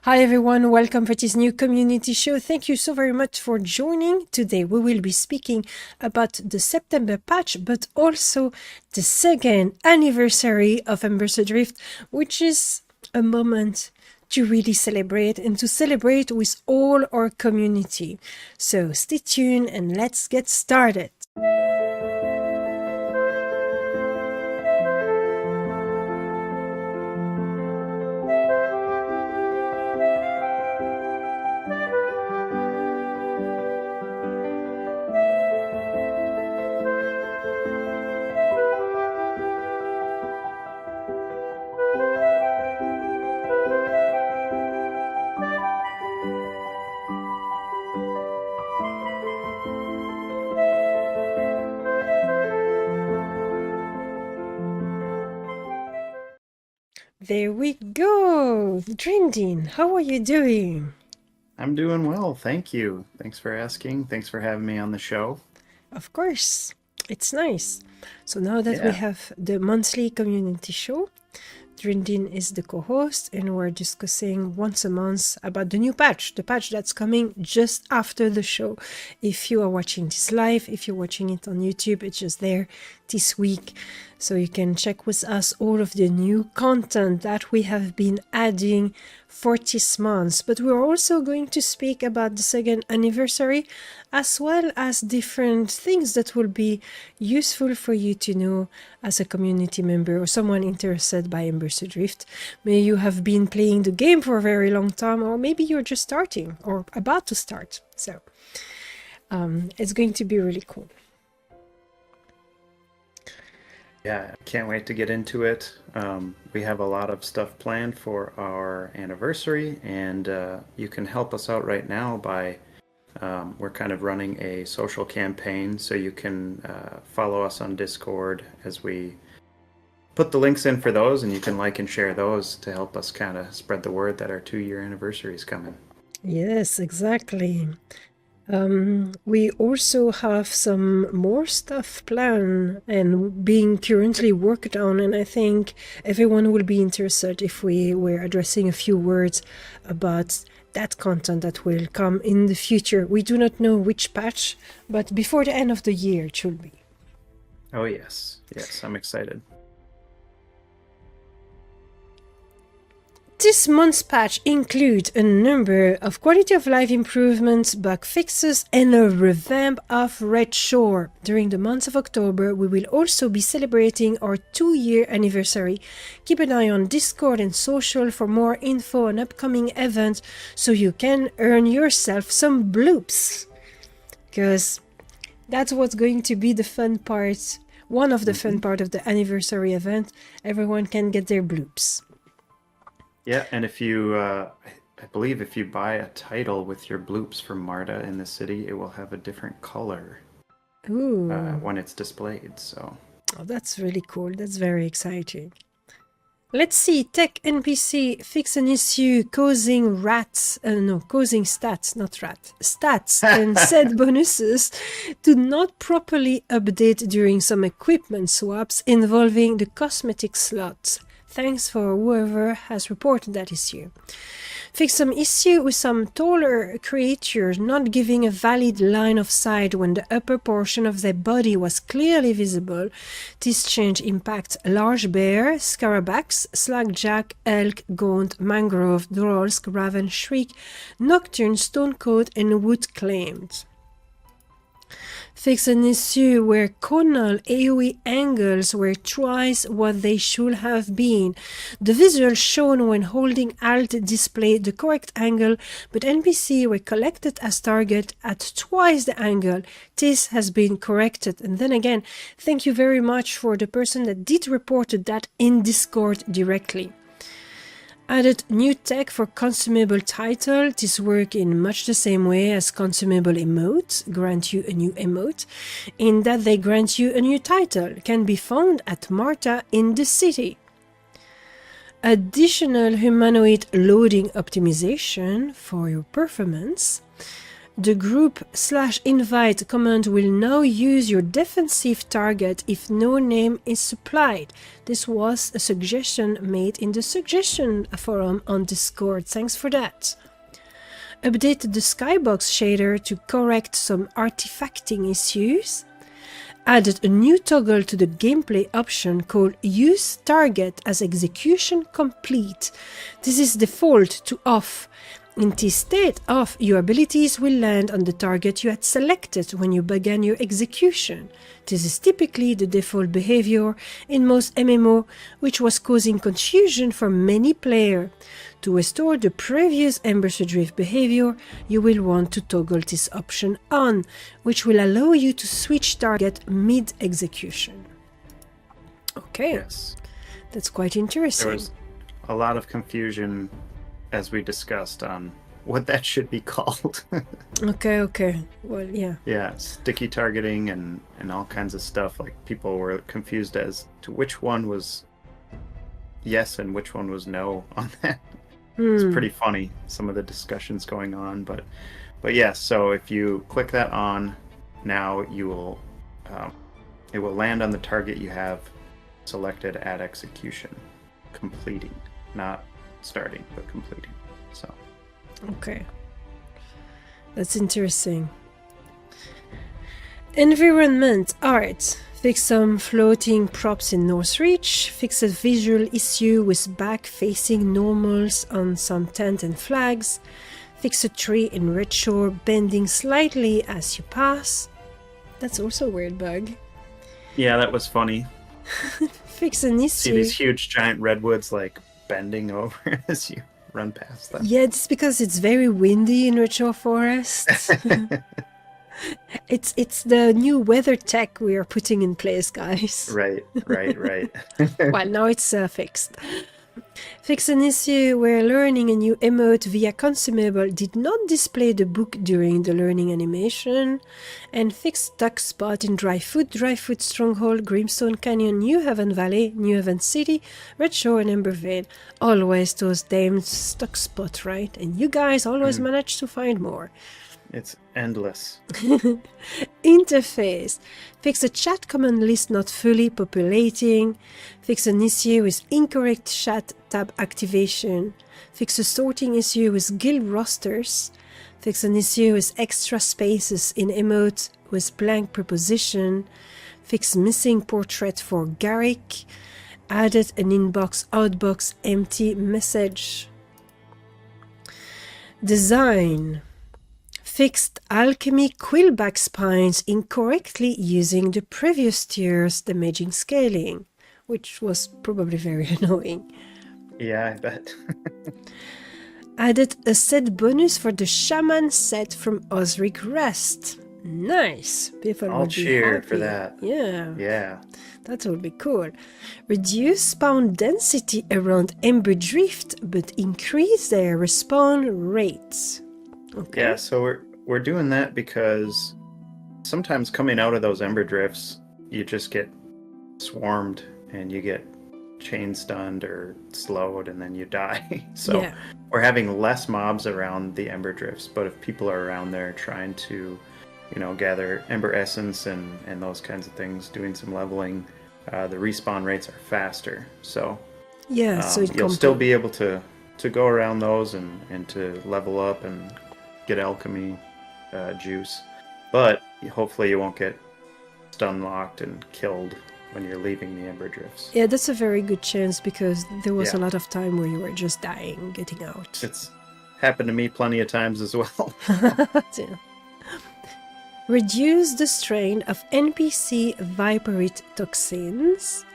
Hi everyone, welcome for this new community show. Thank you so very much for joining. Today we will be speaking about the September patch, but also the second anniversary of Embers Adrift, which is a moment to really celebrate and to celebrate with all our community. So stay tuned and let's get started. There we go. Drindin, how are you doing? I'm doing well, thank you. Thanks for asking. Thanks for having me on the show. Of course, it's nice. So now that we Yeah. have the monthly community show, Drindin is the co-host and we're discussing once a month about the new patch, the patch that's coming just after the show. If you are watching this live, if you're watching it on YouTube, it's just there this week. So you can check with us all of the new content that we have been adding for this month. But we're also going to speak about the second anniversary, as well as different things that will be useful for you to know as a community member or someone interested by Embers Adrift. Maybe you have been playing the game for a very long time, or maybe you're just starting or about to start. So it's going to be really cool. Yeah, can't wait to get into it. We have a lot of stuff planned for our anniversary, and you can help us out right now by we're kind of running a social campaign, so you can follow us on Discord as we put the links in for those, and you can like and share those to help us kind of spread the word that our 2-year anniversary is coming. Yes, exactly. We also have some more stuff planned and being currently worked on, and I think everyone will be interested if we were addressing a few words about that content that will come in the future. We do not know which patch, but before the end of the year it should be. Oh yes, yes, I'm excited. This month's patch includes a number of quality of life improvements, bug fixes, and a revamp of Red Shore. During the month of October, we will also be celebrating our 2-year anniversary. Keep an eye on Discord and social for more info on upcoming events so you can earn yourself some bloops. Because that's what's going to be the fun part, one of the fun part of the anniversary event. Everyone can get their bloops. Yeah, and if you, I believe if you buy a title with your bloops for Marta in the city, it will have a different color when it's displayed, so. Oh, that's really cool. That's very exciting. Let's see. Tech NPC fix an issue causing causing stats, not rat, stats and set bonuses to not properly update during some equipment swaps involving the cosmetic slots. Thanks for whoever has reported that issue. Fix some issue with some taller creatures not giving a valid line of sight when the upper portion of their body was clearly visible. This change impacts large bear, scarabax, slagjack, elk, gaunt, mangrove, drolsk, raven, shriek, nocturne, stonecoat, and wood claimed. Fix an issue where conal AoE angles were twice what they should have been. The visual shown when holding Alt displayed the correct angle, but NPC were collected as target at twice the angle. This has been corrected. And then again, thank you very much for the person that did report that in Discord directly. Added new tech for consumable title. This works in much the same way as consumable emotes grant you a new emote, in that they grant you a new title, can be found at Marta in the city. Additional humanoid loading optimization for your performance. The group/invite command will now use your defensive target if no name is supplied. This was a suggestion made in the suggestion forum on Discord. Thanks for that. Update the skybox shader to correct some artifacting issues. Added a new toggle to the gameplay option called Use Target as Execution Complete. This is default to off. In this state off, your abilities will land on the target you had selected when you began your execution. This is typically the default behavior in most MMO, which was causing confusion for many players. To restore the previous Embers Adrift behavior, you will want to toggle this option on, which will allow you to switch target mid-execution. Okay, Yes. that's quite interesting. There was a lot of confusion, as we discussed, on what that should be called. Okay. Well, yeah. Yeah, sticky targeting and all kinds of stuff. Like, people were confused as to which one was yes and which one was no on that. It's pretty funny, some of the discussions going on, but yeah. So if you click that on, now you will it will land on the target you have selected at execution, completing, not starting, but completing. So Okay. That's interesting. Environment art. Fix some floating props in Northreach. Fix a visual issue with back-facing normals on some tent and flags. Fix a tree in Redshore bending slightly as you pass. That's also a weird bug. yeah, that was funny. Fix an See issue. these huge giant redwoods like bending over as you run past them. Yeah, it's because it's very windy in Redshore Forest. It's the new weather tech we are putting in place, guys. Right. Well, now it's fixed. Fix an issue where learning a new emote via consumable did not display the book during the learning animation. And fix stuck spot in Dryfoot Stronghold, Grimstone Canyon, New Haven Valley, New Haven City, Red Shore, and Embervale. Always those damn stuck spot, right? And you guys always manage to find more. It's endless. Interface. Fix a chat command list not fully populating. Fix an issue with incorrect chat tab activation. Fix a sorting issue with guild rosters. Fix an issue with extra spaces in emote with blank preposition. Fix missing portrait for Garrick. Added an inbox-outbox empty message. Design. Fixed alchemy quillback spines incorrectly using the previous tier's damaging scaling, which was probably very annoying. Yeah, I bet. Added a set bonus for the shaman set from Osric Rest. Nice. People I'll would be cheer happy. for that. Yeah, that would be cool. Reduce spawn density around Ember Drift, but increase their respawn rates. Okay. Yeah, so we're doing that because sometimes coming out of those Ember Drifts, you just get swarmed and you get chain stunned or slowed and then you die. So Yeah. we're having less mobs around the Ember Drifts, but if people are around there trying to, gather Ember Essence and those kinds of things, doing some leveling, the respawn rates are faster. So Yeah, so it you'll still be able to go around those and to level up and get alchemy juice, but hopefully you won't get stun locked and killed when you're leaving the Ember Drifts. Yeah, that's a very good chance because there was a Yeah. lot of time where you were just dying, getting out. It's happened to me plenty of times as well. Yeah. Reduce the strain of NPC Viperite toxins.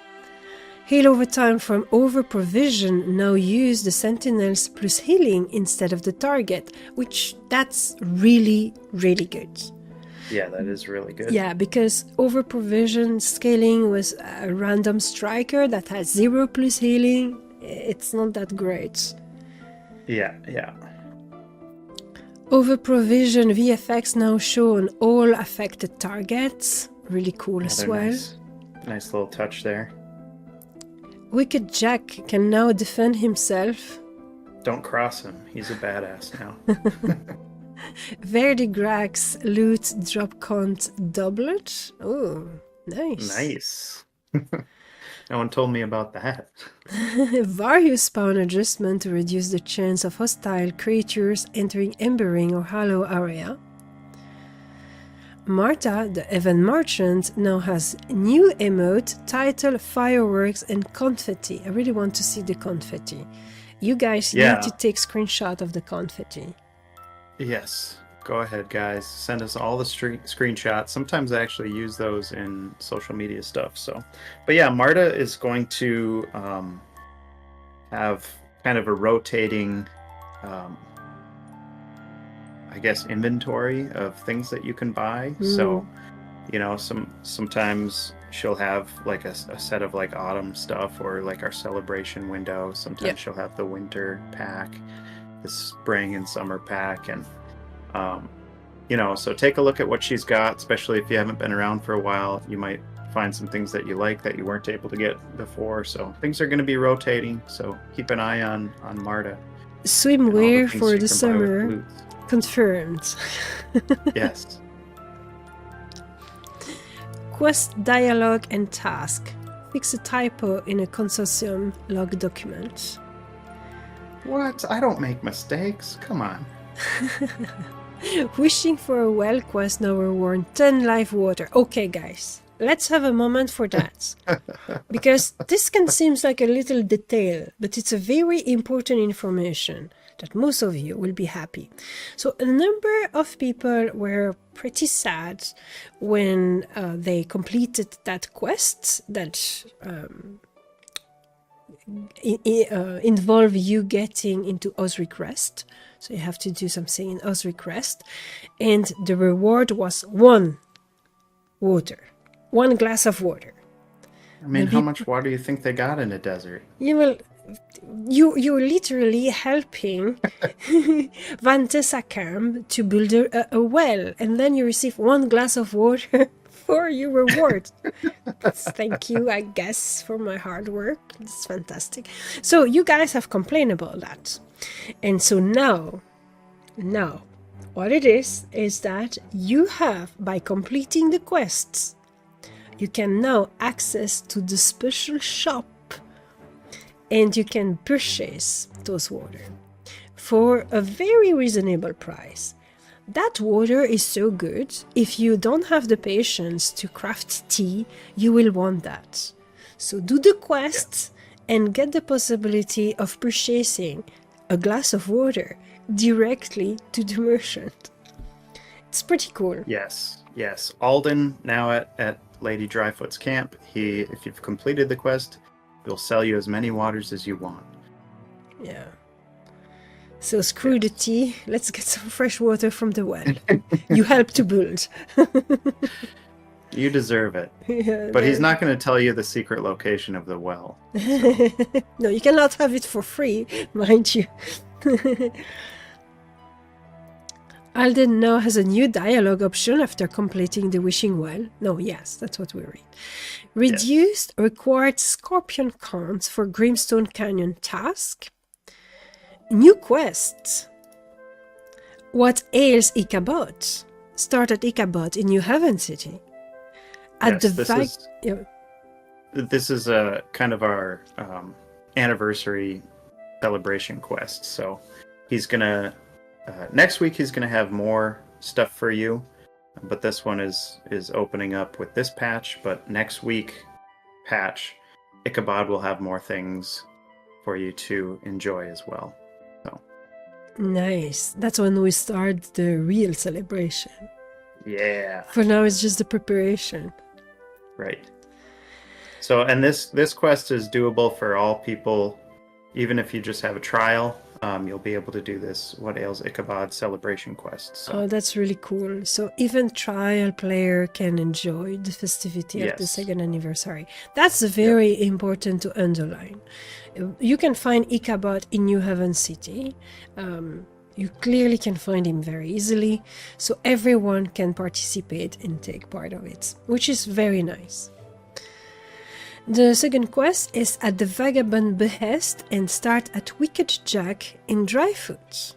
Heal over time from over-provision. Now use the sentinels plus healing instead of the target, which that's really, really good. Yeah, that is really good. Yeah, because over-provision scaling was a random striker that has 0 plus healing. It's not that great. Yeah. Over-provision VFX now show on all affected targets. Really cool as They're well. Nice little touch there. Wicked Jack can now defend himself. Don't cross him. He's a badass now. Verdigrax loot drop count doublet. Oh, nice. Nice. No one told me about that. Various spawn adjustment to reduce the chance of hostile creatures entering Embering or Hollow area. Marta, the event merchant, now has new emote titled Fireworks and Confetti. I really want to see the confetti. You guys need to take screenshot of the confetti. Yes. Go ahead, guys. Send us all the screenshots. Sometimes I actually use those in social media stuff. So, but yeah, Marta is going to have kind of a rotating, I guess, inventory of things that you can buy. So, you know, sometimes she'll have like a set of like autumn stuff or like our celebration window. Sometimes she'll have the winter pack, the spring and summer pack, and you know, so take a look at what she's got, especially if you haven't been around for a while. You might find some things that you like that you weren't able to get before. So things are going to be rotating. So keep an eye on Marta. Swimwear for the summer. Confirmed. Yes. Quest dialogue and task. Fix a typo in a consortium log document. What? I don't make mistakes. Come on. Wishing for a well quest now reward 10 live water. Okay, guys, let's have a moment for that. Because this can seem like a little detail, but it's a very important information that most of you will be happy. So a number of people were pretty sad when they completed that quest that involve you getting into Adriclive Rest. So you have to do something in Adriclive Rest, and the reward was 1 glass of water. I mean, how much water do you think they got in a desert? You're literally helping Vantesakam to build a well, and then you receive 1 glass of water for your reward. Thank you, I guess, for my hard work. It's fantastic. So you guys have complained about that. And so now, what it is that you have, by completing the quests, you can now access to the special shop and you can purchase those water for a very reasonable price. That water is so good, if you don't have the patience to craft tea, you will want that. So do the quests and get the possibility of purchasing a glass of water directly to the merchant. It's pretty cool. Yes. Alden, now at Lady Dryfoot's camp, if you've completed the quest, he'll sell you as many waters as you want. Yeah. So screw the tea, let's get some fresh water from the well. You help to build. You deserve it. Yeah, but he's not going to tell you the secret location of the well. So. No, you cannot have it for free, mind you. Alden now has a new dialogue option after completing the wishing well. No, yes, that's what we read. Reduced required scorpion counts for Grimstone Canyon task. New quest. What ails Ichabod? Start at Ichabod in New Haven City. This is a kind of our anniversary celebration quest. So he's gonna next week he's gonna have more stuff for you, but this one is opening up with this patch. But next week patch, Ichabod will have more things for you to enjoy as well. So nice. That's when we start the real celebration. Yeah. For now, it's just the preparation. Right. So, and this quest is doable for all people, even if you just have a trial. You'll be able to do this What Ails Ichabod celebration quest. So. Oh, that's really cool. So even trial player can enjoy the festivity of the 2nd anniversary. That's very important to underline. You can find Ichabod in New Haven City. You clearly can find him very easily. So everyone can participate and take part of it, which is very nice. The second quest is at the Vagabond Behest and start at Wicked Jack in Dryfoot.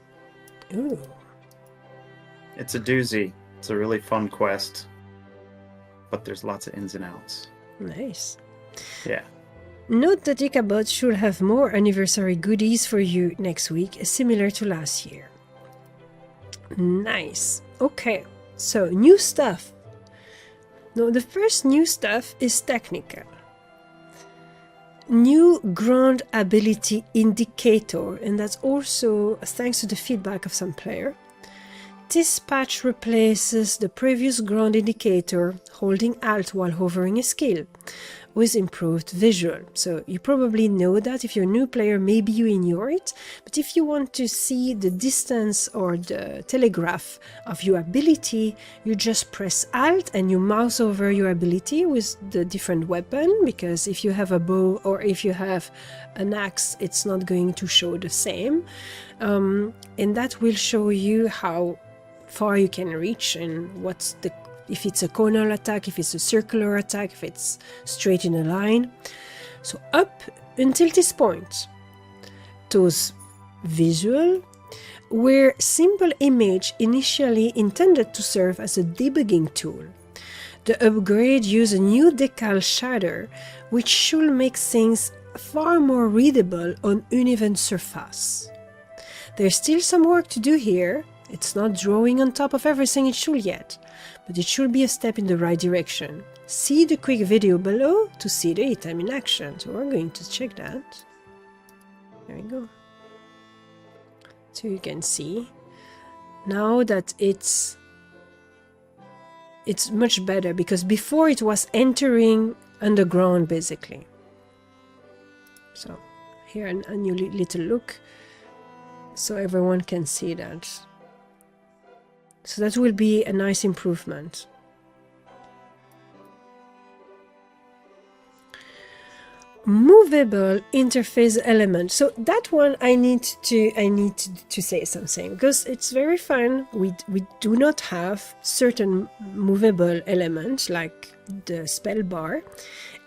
Ooh. It's a doozy. It's a really fun quest, but there's lots of ins and outs. Nice. Yeah. Note that Ichabod should have more anniversary goodies for you next week, similar to last year. Nice. Okay, so new stuff. Now, the first new stuff is technical. New ground ability indicator, and that's also thanks to the feedback of some player. This patch replaces the previous ground indicator holding Alt while hovering a skill with improved visual. So you probably know that if you're a new player, maybe you ignore it, but if you want to see the distance or the telegraph of your ability, you just press Alt and you mouse over your ability with the different weapon, because if you have a bow or if you have an axe, it's not going to show the same. And that will show you how far you can reach and what's the, if it's a corner attack, if it's a circular attack, if it's straight in a line. So up until this point, those visual were simple image initially intended to serve as a debugging tool. The upgrade used a new decal shader, which should make things far more readable on uneven surface. There's still some work to do here. It's not drawing on top of everything it should yet, but it should be a step in the right direction. See the quick video below to see the item in action. So we're going to check that. There we go. So you can see now that it's much better, because before it was entering underground basically. So here a new little look so everyone can see that. So that will be a nice improvement. Movable interface element. So that one I need to say something, because it's very fun. We do not have certain movable elements like the spell bar.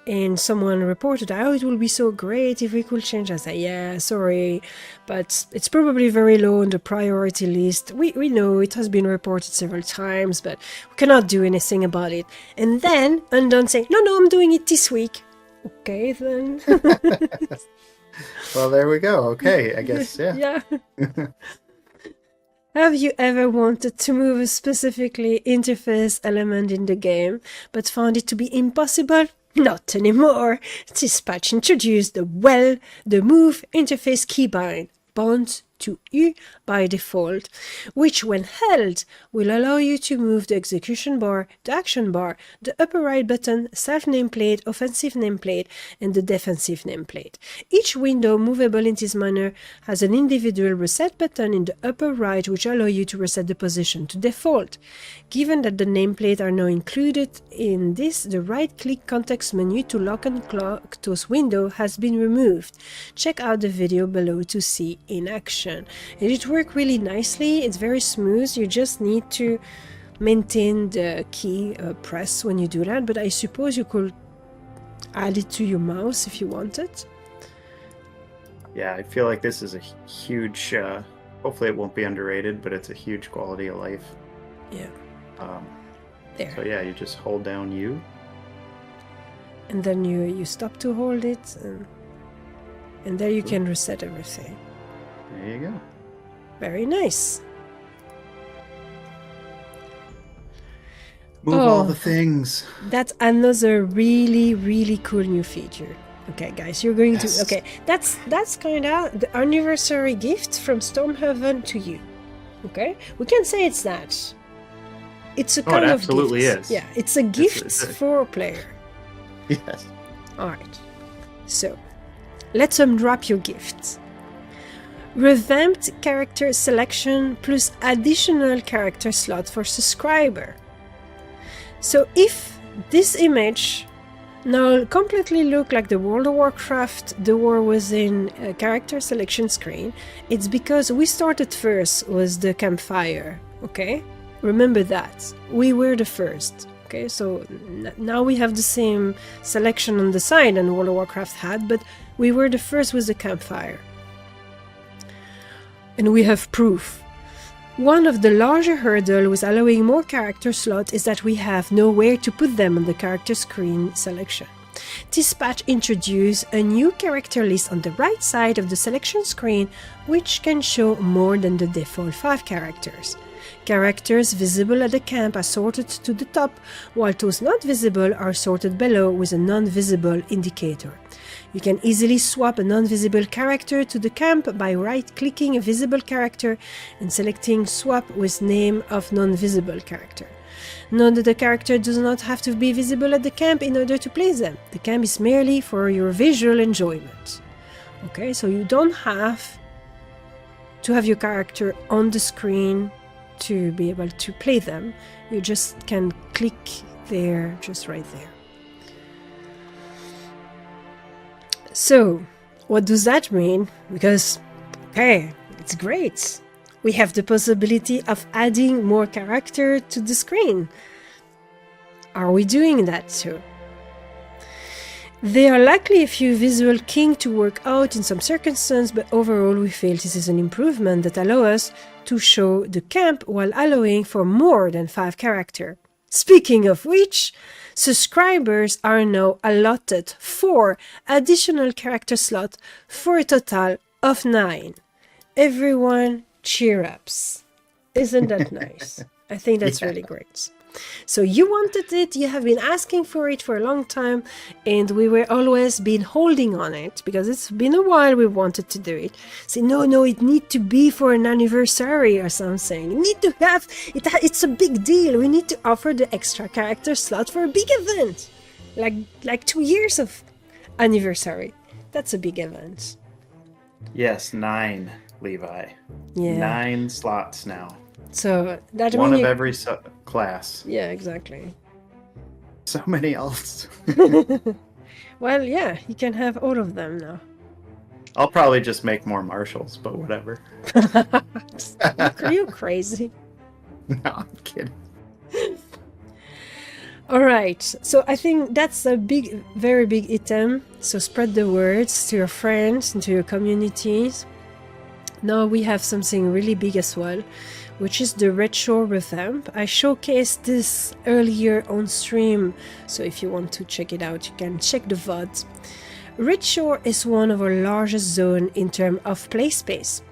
And someone reported, oh, it will be so great if we could change. I said, yeah, sorry, but it's probably very low on the priority list. We know it has been reported several times, but we cannot do anything about it. And then Undone say, no, I'm doing it this week. Okay, then. Well, there we go. Okay, I guess, yeah. Yeah. Have you ever wanted to move a specifically interface element in the game, but found it to be impossible? Not anymore. This patch introduced the move interface keybind, bound to U by default, which when held will allow you to move the execution bar, the action bar, the upper right button, self nameplate, offensive nameplate, and the defensive nameplate. Each window movable in this manner has an individual reset button in the upper right which allow you to reset the position to default. Given that the nameplate are now included in this, the right-click context menu to lock and clock those windows has been removed. Check out the video below to see in action. And it works really nicely. It's very smooth. You just need to maintain the key press when you do that, but I suppose you could add it to your mouse if you wanted. Yeah, I feel like this is a huge, hopefully it won't be underrated, but it's a huge quality of life. Yeah. There. So yeah, you just hold down U. And then you stop to hold it, and there you can reset everything. There you go. Very nice. Move all the things. That's another really cool new feature. Okay, guys, you're going to... Okay, that's kind of the anniversary gift from Stormhaven to you. Okay? We can say it's that. It's a kind it of absolutely gift. is. Yeah, it's a gift for a player. Yes. Alright. So, let's unwrap your gifts. Revamped character selection plus additional character slot for subscriber. So if this image now completely look like the World of Warcraft The War Within character selection screen, it's because we started first with the campfire, okay? Remember that. We were the first, okay? So now we have the same selection on the side than World of Warcraft had, but we were the first with the campfire. And we have proof. One of the larger hurdles with allowing more character slots is that we have nowhere to put them on the character screen selection. This patch introduced a new character list on the right side of the selection screen, which can show more than the default 5 characters. Characters visible at the camp are sorted to the top, while those not visible are sorted below with a non-visible indicator. You can easily swap a non-visible character to the camp by right-clicking a visible character and selecting Swap with Name of Non-Visible Character. Note that the character does not have to be visible at the camp in order to place them. The camp is merely for your visual enjoyment. Okay, so you don't have to have your character on the screen to be able to play them. You just can click there, just right there. So, what does that mean? Because, okay, it's great. We have the possibility of adding more character to the screen. Are we doing that too? There are likely a few visual kinks to work out in some circumstances, but overall we feel this is an improvement that allows us to show the camp while allowing for more than 5 characters. Speaking of which, subscribers are now allotted 4 additional character slots for a total of 9. Everyone cheer ups. Isn't that nice? I think that's really great. So you wanted it, you have been asking for it for a long time, and we were always been holding on it because it's been a while we wanted to do it. Say, no, it need to be for an anniversary or something. You need to have it. It's a big deal. We need to offer the extra character slot for a big event, like 2 years of anniversary. That's a big event. Yes, 9, Levi. Yeah. 9 slots now. So that one of every class. Yeah, exactly. So many elves. Well, yeah, you can have all of them now. I'll probably just make more marshals, but whatever. Are you crazy? No, I'm kidding. All right, so I think that's a big, very big item. So spread the words to your friends and to your communities. Now we have something really big as well, which is the retro revamp. I showcased this earlier on stream, so if you want to check it out, you can check the VOD. Retro is one of our largest zones in terms of play space.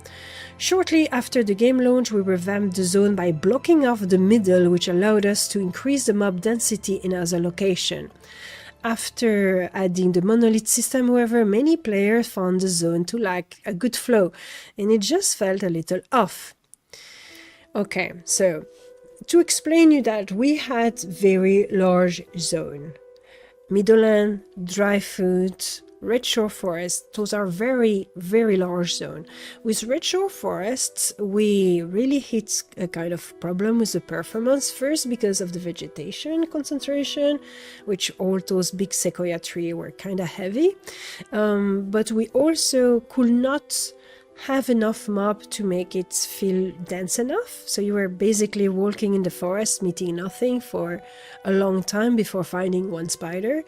Shortly after the game launch, we revamped the zone by blocking off the middle, which allowed us to increase the mob density in other locations. After adding the monolith system, however, many players found the zone to lack a good flow, and it just felt a little off. Okay, so to explain you that, we had very large zone. Middleland, dry food, red shore forest, those are very, very large zone. With red shore forests, we really hit a kind of problem with the performance. First, because of the vegetation concentration, which all those big sequoia trees were kind of heavy. But we also could not have enough mob to make it feel dense enough. So you were basically walking in the forest, meeting nothing for a long time before finding one spider.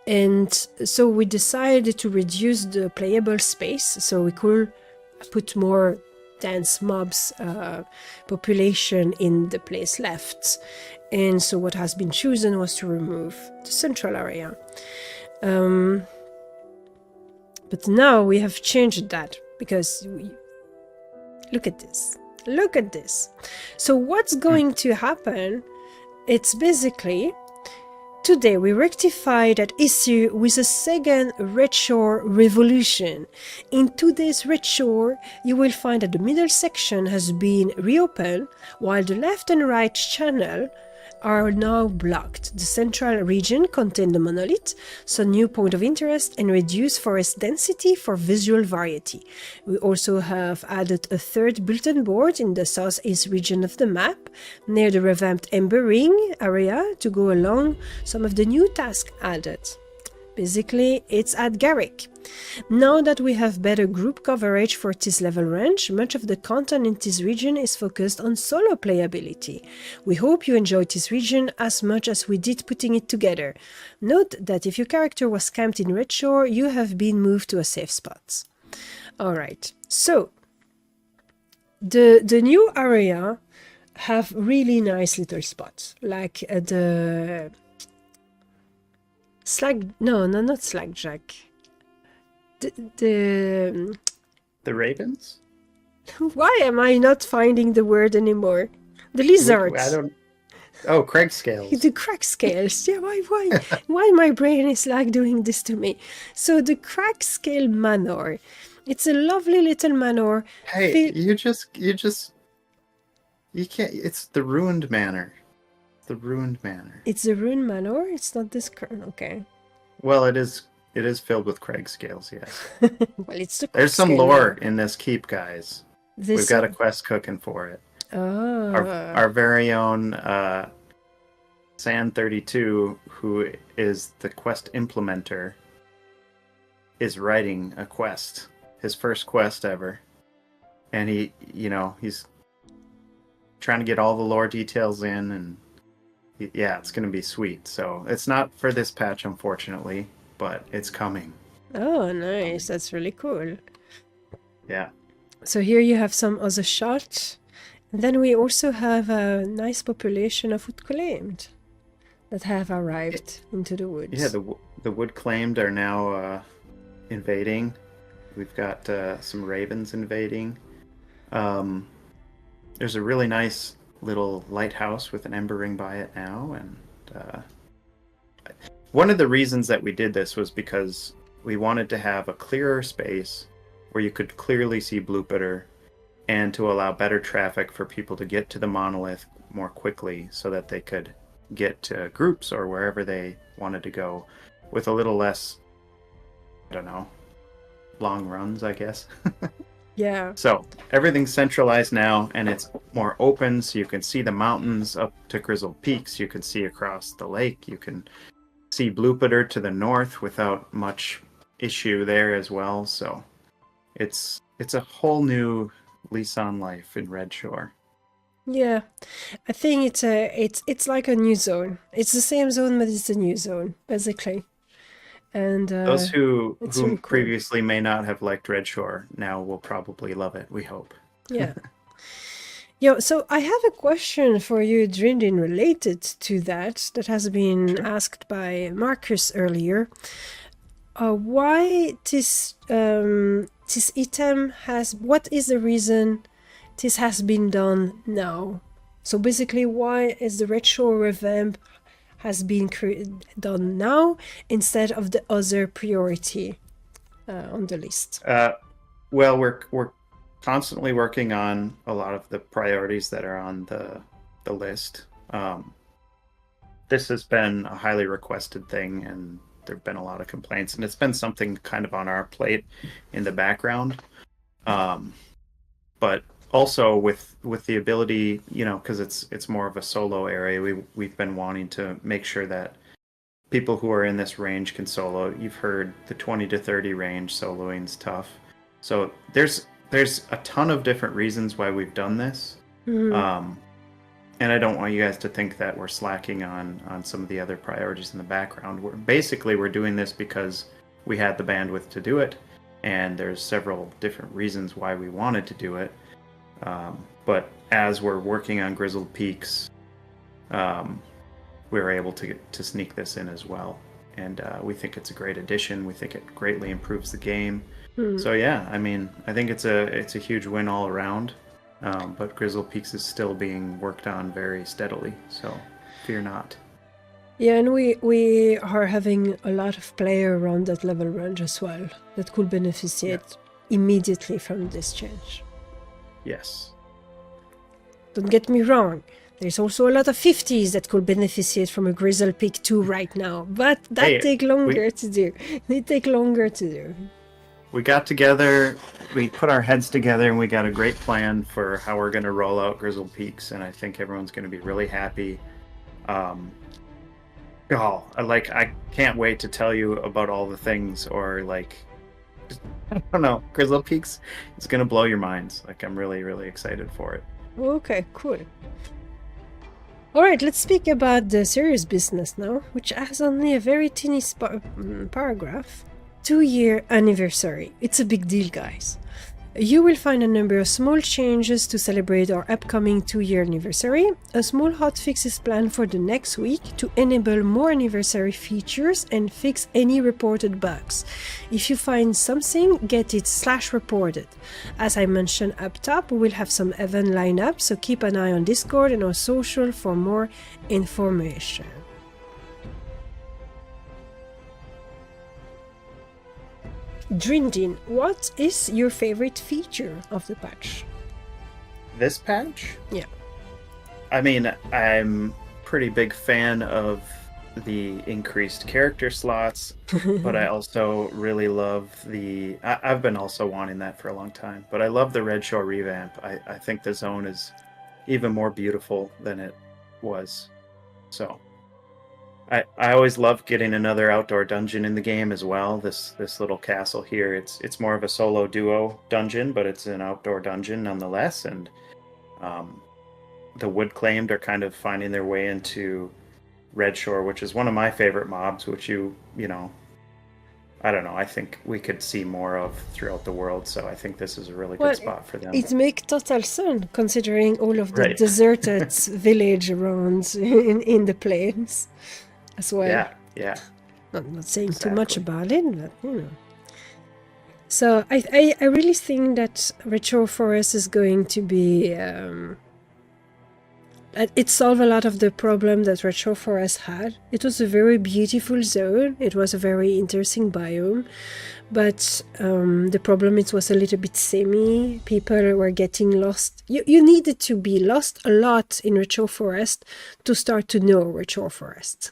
And so we decided to reduce the playable space so we could put more dense mobs population in the place left. And so what has been chosen was to remove the central area. But now we have changed that because look at this. Look at this. So what's going to happen? It's basically today we rectify that issue with a second red shore revolution. In today's red shore, you will find that the middle section has been reopened while the left and right channel are now blocked. The central region contains the monolith, so new point of interest and reduced forest density for visual variety. We also have added a third bulletin board in the southeast region of the map, near the revamped Ember Ring area to go along some of the new tasks added. Basically, it's at Adric. Now that we have better group coverage for this level range, much of the content in this region is focused on solo playability. We hope you enjoyed this region as much as we did putting it together. Note that if your character was camped in Red Shore, you have been moved to a safe spot. Alright, so the new area have really nice little spots, like the not Slackjack. The The ravens? why am I not finding the word anymore? The lizards. Oh, Craig scales. The crack scales. Yeah, why my brain is like doing this to me? So the crack scale manor. It's a lovely little manor. Hey, you can't. It's the ruined manor. The ruined manor. It's a ruined manor. It's not this. Okay. Well, it is. It is filled with Craig scales. Yes. Well, it's the. There's some lore in this keep, guys. We've got a quest cooking for it. Oh. Our very own Sand32, who is the quest implementer, is writing a quest, his first quest ever, and he's trying to get all the lore details in, and it's going to be sweet. So it's not for this patch, unfortunately, but it's coming. Oh, nice. That's really cool. Yeah. So here you have some other shots. And then we also have a nice population of wood claimed that have arrived into the woods. Yeah, the wood claimed are now invading. We've got some ravens invading. There's a really nice little lighthouse with an ember ring by it now, and one of the reasons that we did this was because we wanted to have a clearer space where you could clearly see Bloopitter, and to allow better traffic for people to get to the monolith more quickly so that they could get to groups or wherever they wanted to go with a little less, I don't know, long runs, I guess. Yeah. So everything's centralized now, and it's more open, so you can see the mountains up to Grizzled Peaks. You can see across the lake. You can see Bloopitter to the north without much issue there as well. So it's a whole new lease on life in Red Shore. Yeah, I think it's like a new zone. It's the same zone, but it's a new zone, basically. And those who really cool. previously may not have liked Red Shore now will probably love it, we hope. Yeah. Yo, so I have a question for you, Drindin, related to that has been asked by Marcus earlier. Why this item has... What is the reason this has been done now? So basically, why is the Red Shore revamp has been done now instead of the other priority on the list? Well, we're constantly working on a lot of the priorities that are on the list. This has been a highly requested thing, and there have been a lot of complaints, and it's been something kind of on our plate in the background. But also with the ability, because it's more of a solo area, we've been wanting to make sure that people who are in this range can solo. You've heard the 20 to 30 range soloing's tough. So there's a ton of different reasons why we've done this. Mm-hmm. And I don't want you guys to think that we're slacking on some of the other priorities in the background. We're doing this because we had the bandwidth to do it, and there's several different reasons why we wanted to do it. But as we're working on Grizzled Peaks, we were able to sneak this in as well. And we think it's a great addition. We think it greatly improves the game. So yeah, I mean, I think it's a huge win all around. But Grizzled Peaks is still being worked on very steadily, so fear not. Yeah, and we are having a lot of players around that level range as well that could benefit immediately from this change. Yes. Don't get me wrong. There's also a lot of 50s that could benefit from a Grizzled Peak 2 right now, but that take longer to do. They take longer to do. We got together, we put our heads together, and we got a great plan for how we're going to roll out Grizzled Peaks, and I think everyone's going to be really happy. I can't wait to tell you about all the things, or I don't know, Grizzled Peaks is going to blow your minds. I'm really, really excited for it. Okay, cool. All right, let's speak about the serious business now, which has only a very teeny paragraph. 2-year anniversary. It's a big deal, guys. You will find a number of small changes to celebrate our upcoming 2-year anniversary. A small hotfix is planned for the next week to enable more anniversary features and fix any reported bugs. If you find something, get it /reported. As I mentioned up top, we will have some event lineup, so keep an eye on Discord and our social for more information. Drindin, what is your favorite feature of the patch? This patch? Yeah. I mean, I'm pretty big fan of the increased character slots, but I also really love the... I've been also wanting that for a long time, but I love the Red Shore revamp. I think the zone is even more beautiful than it was. So... I always love getting another outdoor dungeon in the game as well. This little castle here, it's more of a solo duo dungeon, but it's an outdoor dungeon nonetheless. And the Wood Claimed are kind of finding their way into Red Shore, which is one of my favorite mobs, which you know, I don't know, I think we could see more of throughout the world. So I think this is a really good spot for them. It makes total sense considering all of the Right. deserted village around in the plains as well. Yeah. Not saying Exactly. too much about it, but you know. So I really think that Red Shore Forest is going to be it solved a lot of the problem that Red Shore Forest had. It was a very beautiful zone. It was a very interesting biome, but the problem it was a little bit samey. People were getting lost. You needed to be lost a lot in Red Shore Forest to start to know Red Shore Forest.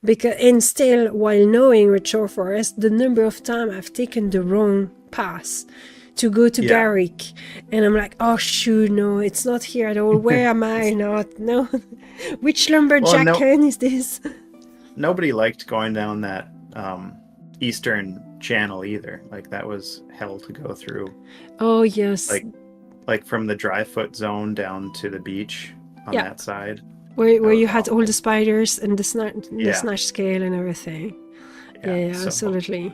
And still, while knowing Red Shore Forest, the number of times I've taken the wrong path to go to Garrick, and I'm like, oh shoot, no, it's not here at all. Where am I? Not no. Which lumberjack is this? Nobody liked going down that eastern channel either. Like that was hell to go through. Oh yes. Like from the Dryfoot zone down to the beach on that side. Where you had all the spiders and the snatch scale and everything. Yeah, so absolutely.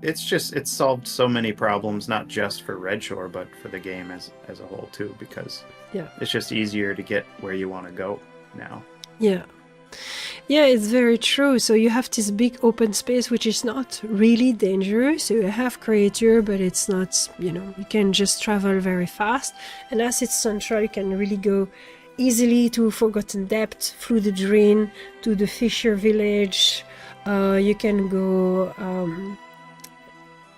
It's solved so many problems, not just for Red Shore, but for the game as a whole too, because it's just easier to get where you want to go now. Yeah, it's very true. So you have this big open space, which is not really dangerous. So you have creature, but it's not, you can just travel very fast. And as it's central, you can really go easily to Forgotten Depth, through the drain, to the Fisher Village. You can go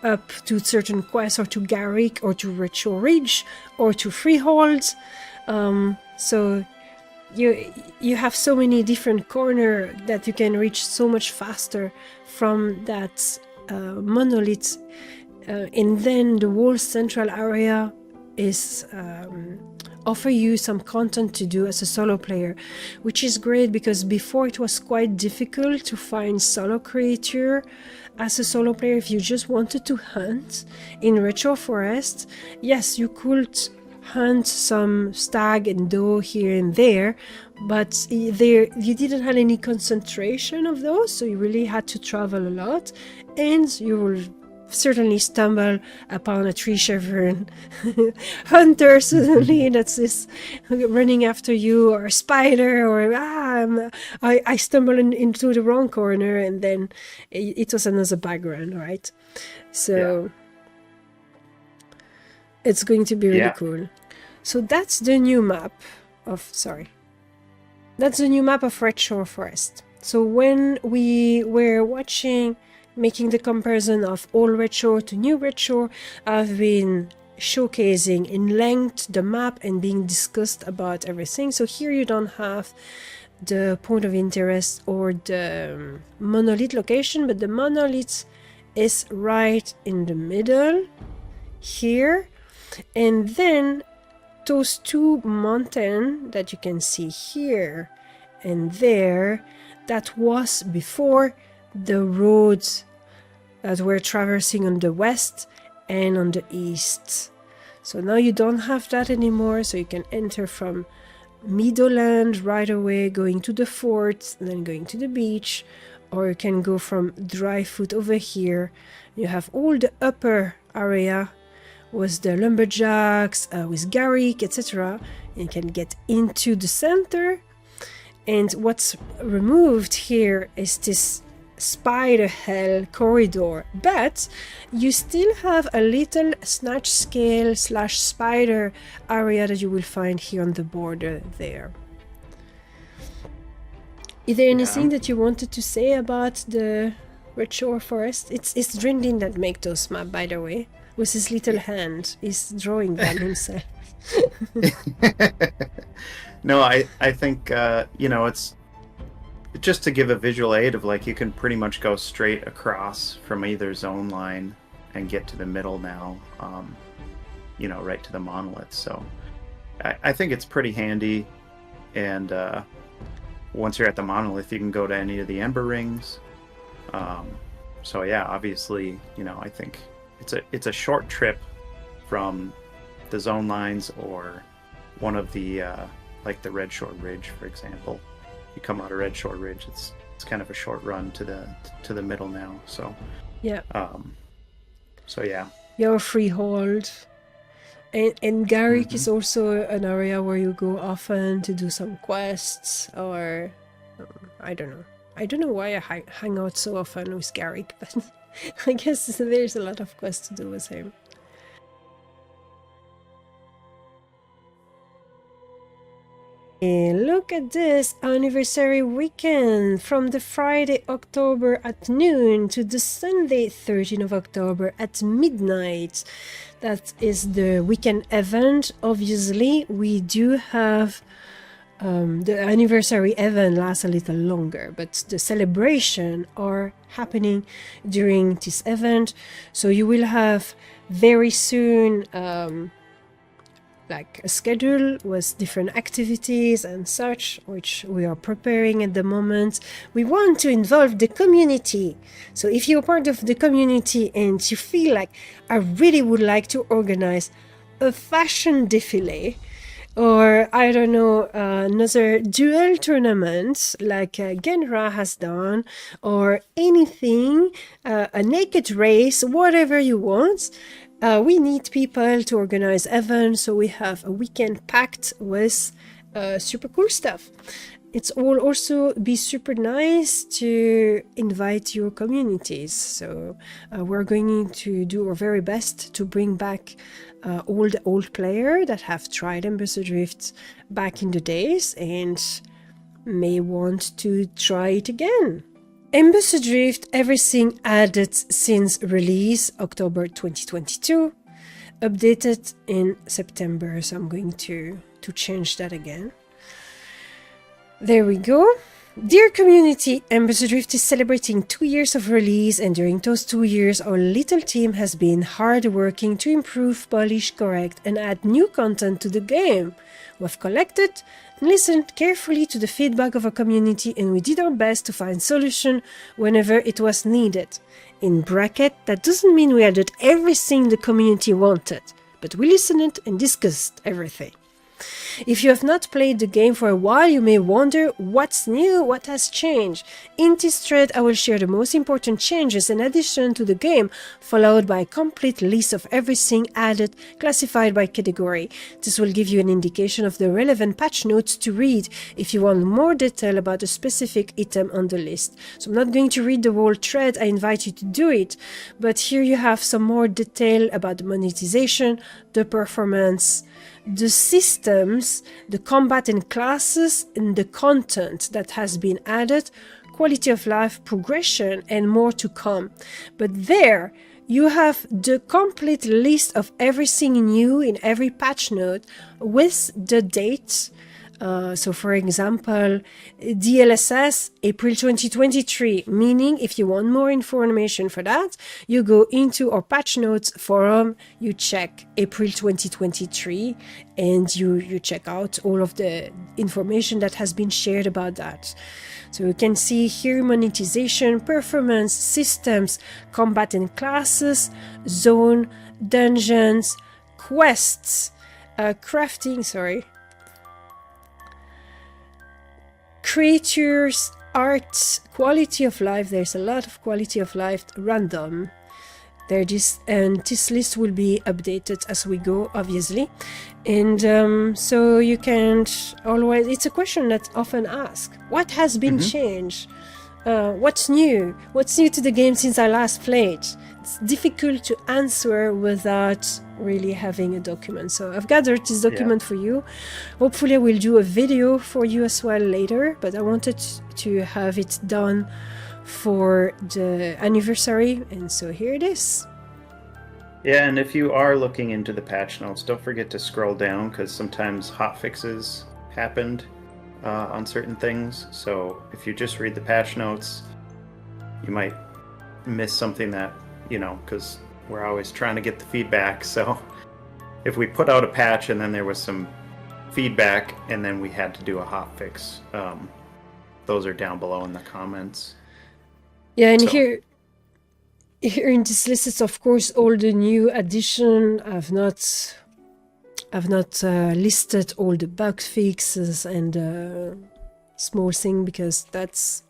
up to certain quests, or to Garrick, or to Red Shore Ridge, or to Freehold. So you have so many different corners that you can reach so much faster from that monolith. And then the whole central area is offer you some content to do as a solo player, which is great because before it was quite difficult to find solo creature as a solo player. If you just wanted to hunt in Red Shore Forest, yes, you could hunt some stag and doe here and there, but there you didn't have any concentration of those, so you really had to travel a lot, and you will certainly stumble upon a tree shaver hunter suddenly that's running after you, or a spider, or I stumbled into the wrong corner, and then it was another background, right? So it's going to be really cool. So that's the new map of Red Shore Forest. So when we were making the comparison of old Red Shore to new Red Shore, I've been showcasing in length the map and being discussed about everything. So here you don't have the point of interest or the monolith location, but the monolith is right in the middle here. And then those two mountains that you can see here and there, that was before the roads that we're traversing on the west and on the east. So now you don't have that anymore, so you can enter from Meadowland right away, going to the fort, and then going to the beach, or you can go from Dryfoot over here. You have all the upper area with the lumberjacks, with Garrick, etc. You can get into the center, and what's removed here is this spider hell corridor, but you still have a little snatch scale / spider area that you will find here on the border there. Is there anything that you wanted to say about the Red Shore Forest? It's Drindin that make those maps, by the way, with his little hand. He's drawing them himself. No, I think you know, it's just to give a visual aid of like you can pretty much go straight across from either zone line and get to the middle now, you know, right to the monolith. So I think it's pretty handy, and once you're at the monolith, you can go to any of the Ember rings. So yeah, obviously, you know, I think it's a short trip from the zone lines or one of the like the Red Shore Ridge, for example. You come out of Red Shore Ridge, it's kind of a short run to the middle now. So yeah. So yeah. You're freehold. And Garrick is also an area where you go often to do some quests, or I don't know. I don't know why I hang out so often with Garrick, but I guess there's a lot of quests to do with him. And look at this anniversary weekend from the Friday, October at noon to the Sunday, 13th of October at midnight. That is the weekend event. Obviously, we do have the anniversary event lasts a little longer, but the celebration are happening during this event. So you will have very soon like a schedule with different activities and such, which we are preparing at the moment. We want to involve the community. So if you're part of the community and you feel like, I really would like to organize a fashion défilé, or I don't know, another duel tournament like Genra has done, or anything, a naked race, whatever you want. We need people to organize events, so we have a weekend packed with super cool stuff. It's all also be super nice to invite your communities. So we're going to do our very best to bring back all the old players that have tried Embers Adrift back in the days and may want to try it again. Embers Adrift, everything added since release, October 2022, updated in September, so I'm going to change that again. There we go. Dear community, Embers Adrift is celebrating 2 years of release, and during those 2 years our little team has been hard working to improve, polish, correct and add new content to the game. We've collected and listened carefully to the feedback of our community, and we did our best to find solution whenever it was needed. In bracket, that doesn't mean we added everything the community wanted, but we listened and discussed everything. If you have not played the game for a while, you may wonder what's new, what has changed. In this thread, I will share the most important changes and additions to the game, followed by a complete list of everything added, classified by category. This will give you an indication of the relevant patch notes to read if you want more detail about a specific item on the list. So I'm not going to read the whole thread, I invite you to do it, but here you have some more detail about the monetization, the performance, the systems, the combat and classes, and the content that has been added, quality of life, progression, and more to come. But there you have the complete list of everything new in every patch note with the date. So for example, DLSS April 2023, meaning if you want more information for that, you go into our patch notes forum, you check April 2023, and you check out all of the information that has been shared about that. So you can see here monetization, performance, systems, combat and classes, zone, dungeons, quests, crafting, creatures, art, quality of life. There's a lot of quality of life, random. There is, and this list will be updated as we go, obviously. And so you can always, it's a question that's often asked. What has been changed? What's new? What's new to the game since I last played? It's difficult to answer without really having a document. So I've gathered this document for you. Hopefully I will do a video for you as well later, but I wanted to have it done for the anniversary, and so here it is. Yeah, and if you are looking into the patch notes, don't forget to scroll down, because sometimes hotfixes happened on certain things. So if you just read the patch notes, you might miss something that, because we're always trying to get the feedback. So if we put out a patch and then there was some feedback and then we had to do a hotfix, those are down below in the comments. Yeah, and here in this list is of course all the new addition. I've not listed all the bug fixes and small thing, because that's,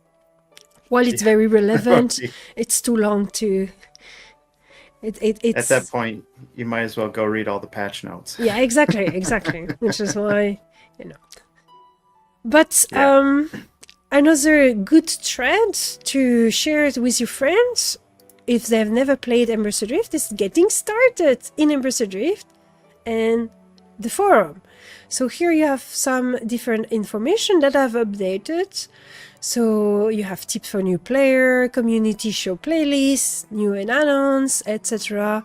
while it's very relevant, it's too long to. It's at that point, you might as well go read all the patch notes. Yeah, exactly, which is why, But another good thread to share it with your friends, if they've never played Embers Adrift, is getting started in Embers Adrift and the forum. So here you have some different information that I've updated. So you have tips for new player, community show playlists, new add-ons, etc.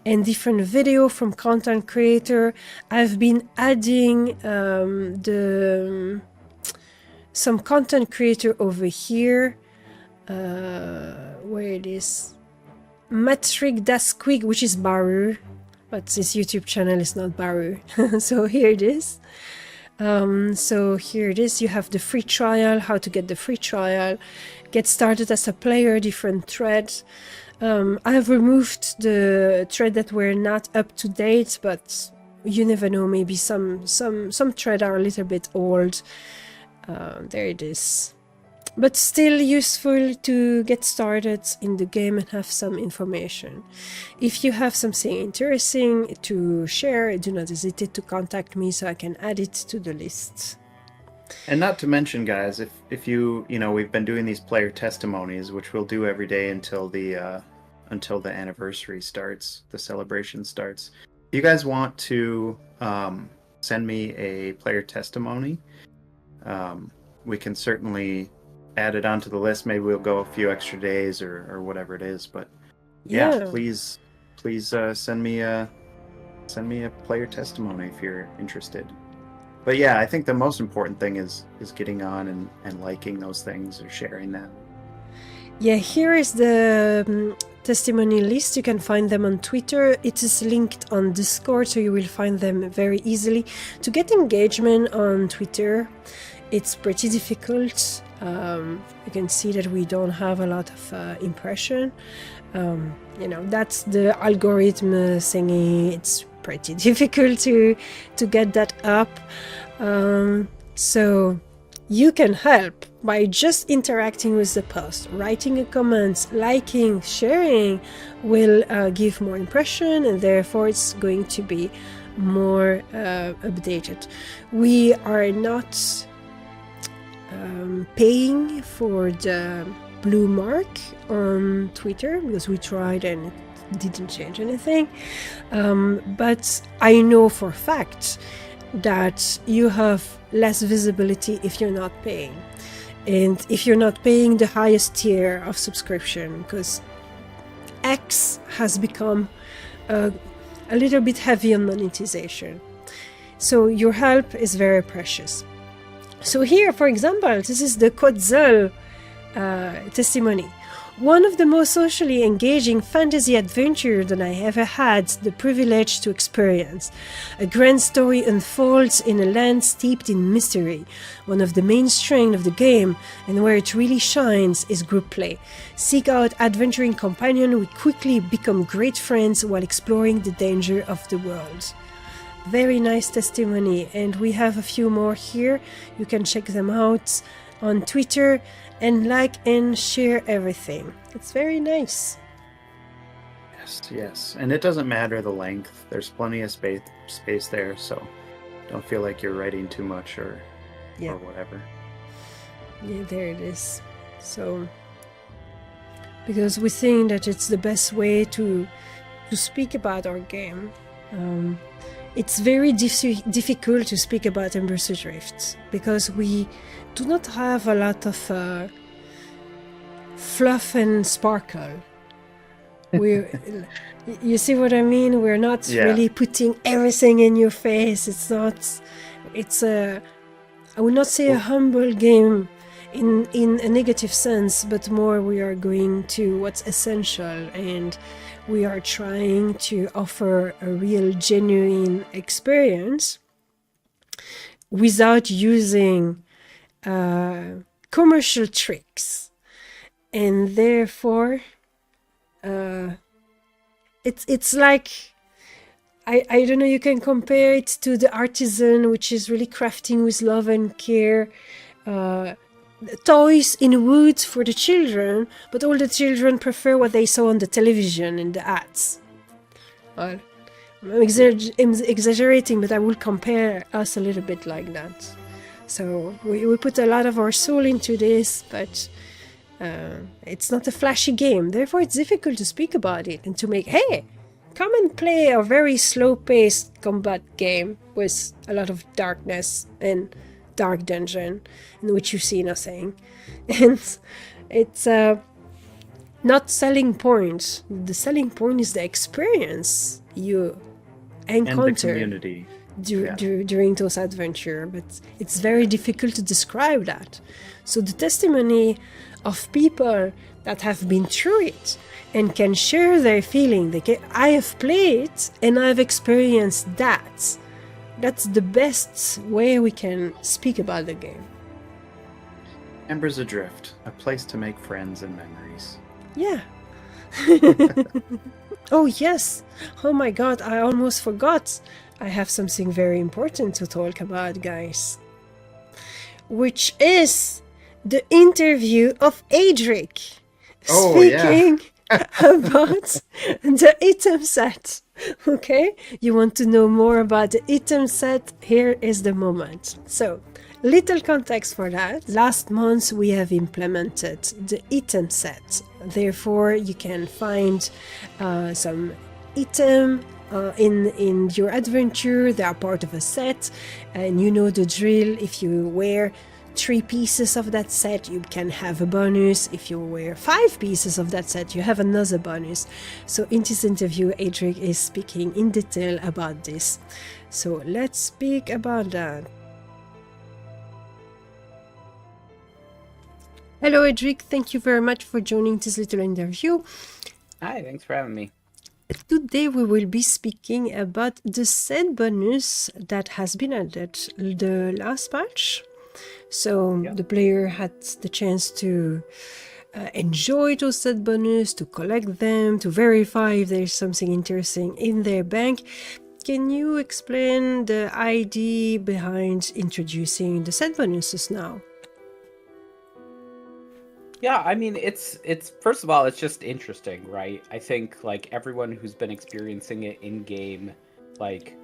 And different video from content creator. I've been adding some content creator over here. Where it is? Matric Dasquig, which is Baru. But this YouTube channel is not Baru. So here it is. So here it is. You have the free trial, how to get the free trial, get started as a player, different threads. I have removed the thread that were not up to date, but you never know, maybe some threads are a little bit old. There it is. But still useful to get started in the game and have some information. If you have something interesting to share, do not hesitate to contact me so I can add it to the list. And not to mention, guys, if you we've been doing these player testimonies, which we'll do every day until the anniversary starts, the celebration starts. If you guys want to send me a player testimony, we can certainly add it onto the list. Maybe we'll go a few extra days or whatever it is. But yeah, please send me a player testimony if you're interested. But yeah, I think the most important thing is getting on and liking those things or sharing them. Yeah, here is the testimony list. You can find them on Twitter. It is linked on Discord, so you will find them very easily. To get engagement on Twitter, it's pretty difficult. You can see that we don't have a lot of impression. That's the algorithm thingy. It's pretty difficult to get that up. So you can help by just interacting with the post, writing a comment, liking, sharing will give more impression, and therefore it's going to be more updated. We are not paying for the blue mark on Twitter because we tried and it didn't change anything. But I know for a fact that you have less visibility if you're not paying. And if you're not paying the highest tier of subscription, because X has become a little bit heavy on monetization. So your help is very precious. So here, for example, this is the Kotzel testimony. One of the most socially engaging fantasy adventures that I ever had the privilege to experience. A grand story unfolds in a land steeped in mystery. One of the main strengths of the game, and where it really shines, is group play. Seek out adventuring companions who quickly become great friends while exploring the danger of the world. Very nice testimony, and we have a few more here. You can check them out on Twitter and like and share everything. It's very nice. Yes. And it doesn't matter the length. There's plenty of space there, so don't feel like you're writing too much or whatever. Yeah, there it is. So, because we think that it's the best way to speak about our game. It's very difficult to speak about Embers Adrift because we do not have a lot of fluff and sparkle. You see what I mean? We're not really putting everything in your face. It's I would not say a humble game in a negative sense, but more we are going to what's essential, and we are trying to offer a real genuine experience without using commercial tricks. And therefore it's like I don't know, you can compare it to the artisan, which is really crafting with love and care, toys in wood for the children, but all the children prefer what they saw on the television and the ads. Well, I'm exaggerating, but I will compare us a little bit like that. So we put a lot of our soul into this, but it's not a flashy game. Therefore, it's difficult to speak about it and to make, hey, come and play a very slow-paced combat game with a lot of darkness and dark dungeon in which you see nothing. And it's not selling point. The selling point is the experience you encounter and the community. During those adventures, but it's very difficult to describe that. So the testimony of people that have been through it and can share their feeling, I have played and I've experienced that. That's the best way we can speak about the game. Embers Adrift, a place to make friends and memories. Yeah. Oh yes. Oh my god, I almost forgot. I have something very important to talk about, guys. Which is the interview of Adric. Speaking about the item set. Okay? You want to know more about the item set? Here is the moment. So, little context for that. Last month we have implemented the item set. Therefore, you can find some item in your adventure. They are part of a set, and you know the drill. If you wear 3 pieces of that set, you can have a bonus. If you wear 5 pieces of that set, you have another bonus. So in this interview, Adric is speaking in detail about this. So let's speak about that. Hello Adric, thank you very much for joining this little interview. Hi, thanks for having me. Today we will be speaking about the set bonus that has been added the last patch. So the player had the chance to enjoy those set bonus, to collect them, to verify if there's something interesting in their bank. Can you explain the idea behind introducing the set bonuses now? Yeah, I mean, it's first of all, it's just interesting, right? I think like everyone who's been experiencing it in game, like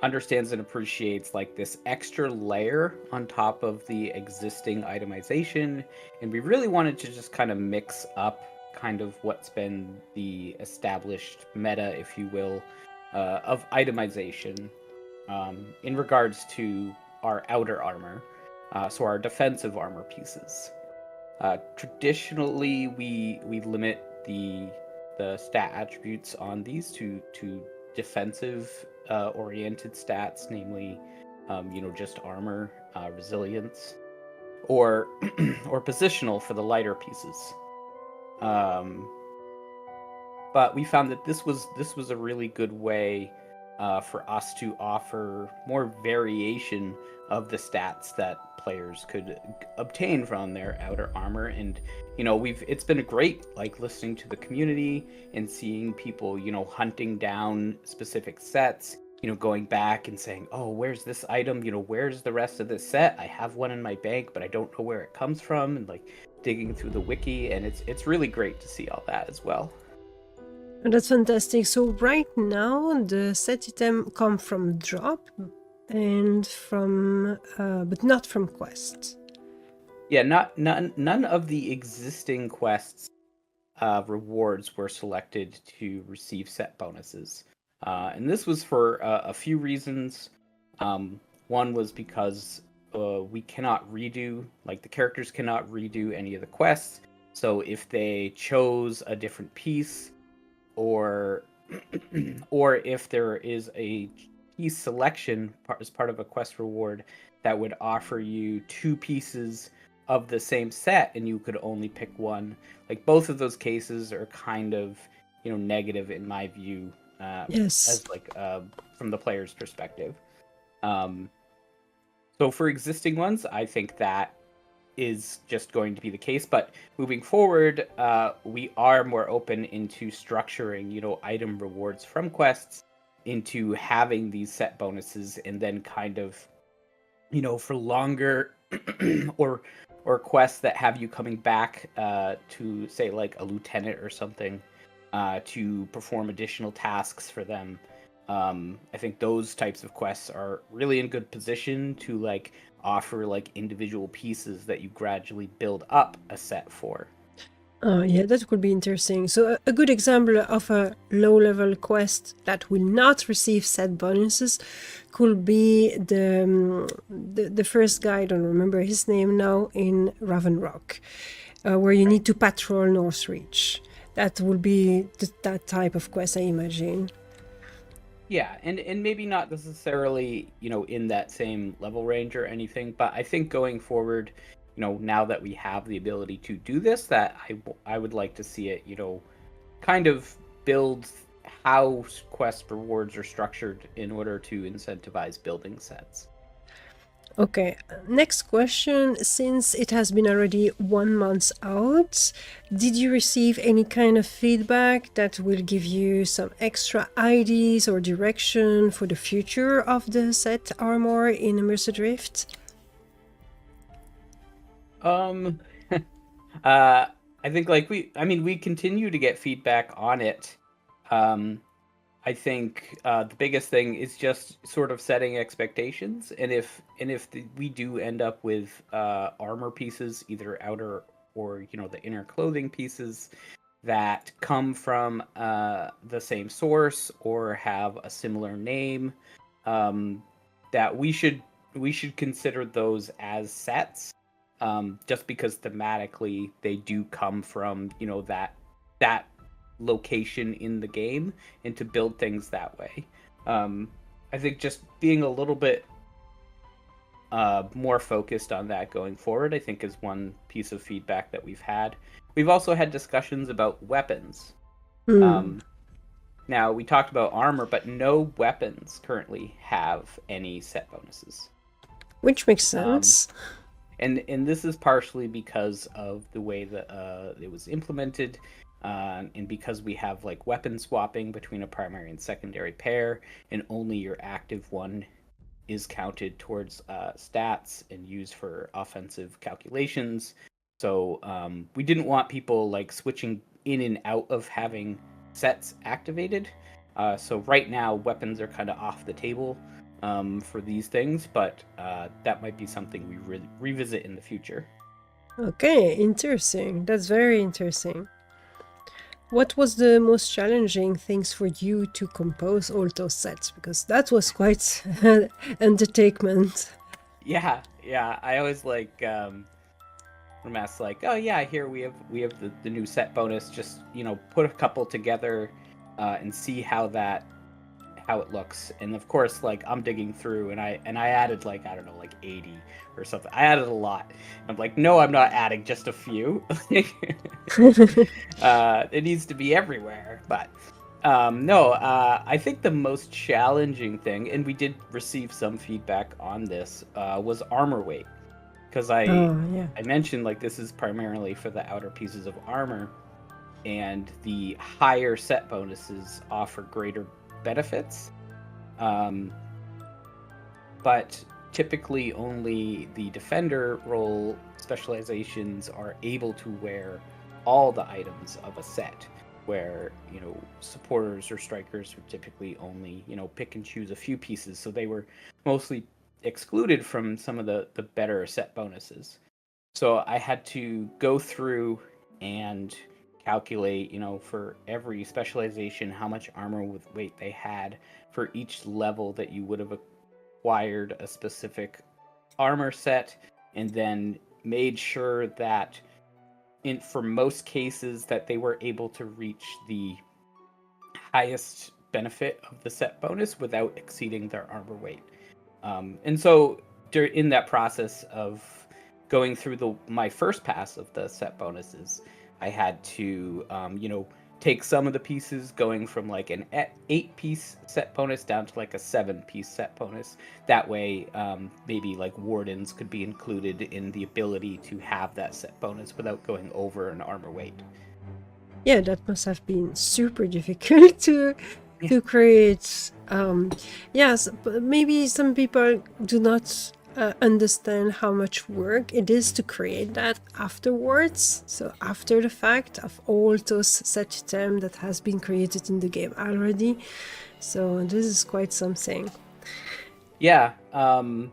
understands and appreciates like this extra layer on top of the existing itemization, and we really wanted to just kind of mix up kind of what's been the established meta, if you will, of itemization in regards to our outer armor, so our defensive armor pieces. Traditionally, we limit the stat attributes on these to defensive oriented stats, namely, just armor, resilience, or or positional for the lighter pieces. But we found that this was a really good way for us to offer more variation of the stats that players could obtain from their outer armor. And it's been great, like, listening to the community and seeing people hunting down specific sets, going back and saying, oh, where's this item, where's the rest of this set? I have one in my bank, but I don't know where it comes from, and like digging through the wiki, and it's really great to see all that as well. That's fantastic. So right now the set item come from drop and from but not from quest. Yeah, none of the existing quests rewards were selected to receive set bonuses. And this was for a few reasons. One was because we cannot redo, like the characters cannot redo any of the quests. So if they chose a different piece, or or if there is a piece selection as part of a quest reward that would offer you two pieces of the same set and you could only pick one, like both of those cases are kind of negative in my view, Yes. as like from the player's perspective. So for existing ones, I think that is just going to be the case. But moving forward, we are more open into structuring, item rewards from quests into having these set bonuses, and then kind of, for longer or quests that have you coming back to say like a lieutenant or something to perform additional tasks for them. I think those types of quests are really in good position to like offer like individual pieces that you gradually build up a set for. Yeah, that could be interesting. So a good example of a low-level quest that will not receive set bonuses could be the first guy, I don't remember his name now, in Raven Rock, where you need to patrol Northreach. That will be that type of quest, I imagine. Yeah, and maybe not necessarily, in that same level range or anything, but I think going forward, now that we have the ability to do this, that I would like to see it, kind of build how quest rewards are structured in order to incentivize building sets. Okay, next question. Since it has been already 1 month out, did you receive any kind of feedback that will give you some extra ideas or direction for the future of the set armor in Immersive Drift? I think like we continue to get feedback on it. I think the biggest thing is just sort of setting expectations, and if we do end up with armor pieces, either outer or the inner clothing pieces that come from the same source or have a similar name, that we should consider those as sets, just because thematically they do come from that location in the game, and to build things that way. I think just being a little bit more focused on that going forward, I think, is one piece of feedback that we've had. We've also had discussions about weapons. Now, we talked about armor, but no weapons currently have any set bonuses. Which makes sense. And this is partially because of the way that it was implemented. And because we have like weapon swapping between a primary and secondary pair, and only your active one is counted towards stats and used for offensive calculations. So we didn't want people like switching in and out of having sets activated. So right now weapons are kind of off the table for these things, but that might be something we revisit in the future. Okay, interesting. That's very interesting. What was the most challenging things for you to compose all those sets? Because that was quite an undertaking. Yeah. I always like Ramas like, oh yeah, here we have the new set bonus. Just put a couple together and see how it looks. And of course, like I'm digging through, and I added like, I don't know, like 80 or something. I added a lot. I'm like, no, I'm not adding just a few. It needs to be everywhere. But no, I think the most challenging thing, and we did receive some feedback on this, was armor weight. Because I mentioned like this is primarily for the outer pieces of armor, and the higher set bonuses offer greater benefits, but typically only the defender role specializations are able to wear all the items of a set, where, you know, supporters or strikers would typically only, you know, pick and choose a few pieces. So they were mostly excluded from some of the better set bonuses. So I had to go through and calculate, you know, for every specialization, how much armor with weight they had for each level that you would have acquired a specific armor set, and then made sure that for most cases that they were able to reach the highest benefit of the set bonus without exceeding their armor weight. And so in that process of going through my first pass of the set bonuses, I had to, you know, take some of the pieces going from like an 8-piece set bonus down to like a 7-piece set bonus. That way, maybe like wardens could be included in the ability to have that set bonus without going over an armor weight. Yeah, that must have been super difficult to create. Yes, but maybe some people do not understand how much work it is to create that afterwards. So after the fact of all those set items that has been created in the game already. So this is quite something. Yeah, and